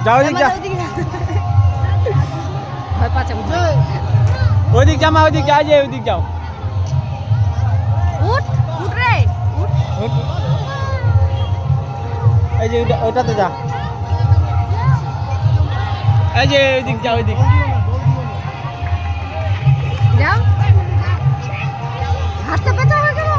যাও ওদিক যা, ভয় পাচ্ছে ওদিক যা মা, ওদিক যা, যে ওদিক যাও। উঠ উঠ রে উঠ। এই যে ওইটাতে যা, এই যে ওইদিক যা, ওইদিক। যাও হাতটা ব্যথা হয়ে গেল।